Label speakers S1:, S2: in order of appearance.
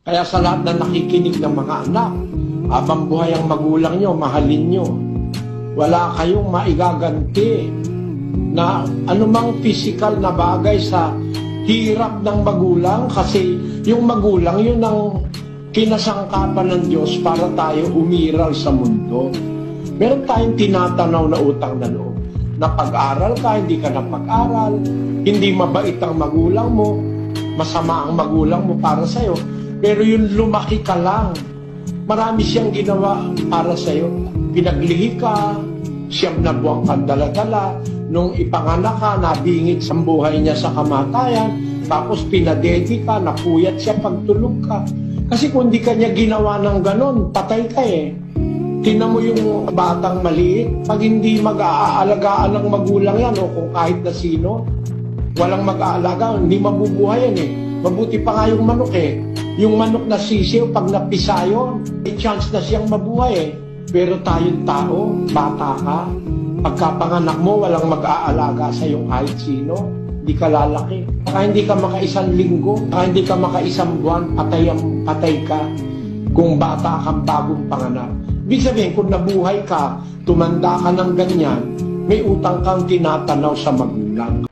S1: Kaya sa lahat na nakikinig ng mga anak, habang buhay ang magulang nyo, mahalin nyo. Wala kayong maigaganti na anumang physical na bagay sa hirap ng magulang, kasi yung magulang yun ang kinasangkapan ng Diyos para tayo umiral sa mundo. Meron tayong tinatanaw na utang na loob. Napag-aral ka, hindi ka napag-aral, hindi mabait ang magulang mo, masama ang magulang mo para sa'yo, pero yun lumaki ka lang. Marami siyang ginawa para sa'yo. Pinaglihi ka, siyam na buwang kang dala-dala, nung ipanganak ka, nabingit sa buhay niya sa kamatayan, tapos pinadedi ka, napuyat siya pagtulog ka. Kasi kung di ka niya ginawa ng ganon, patay ka eh. Tingnan mo yung batang maliit, pag hindi mag-aalagaan ng magulang yan, o kung kahit na sino, walang mag-aalaga, hindi mabubuhay yan eh. Mabuti pa nga yung manok eh. Yung manok na sisiw, pag napisa yun, may chance na siyang mabuhay eh. Pero tayong tao, bata ka, pagkapanganak mo, walang mag-aalaga sa'yo kahit sino, hindi ka lalaki. Baka hindi ka makaisang linggo, baka hindi ka makaisang buwan, patay ka kung bata kang bagong panganak. Ibig sabihin, kung nabuhay ka, tumanda ka ng ganyan, may utang kang tinatanaw sa magulang.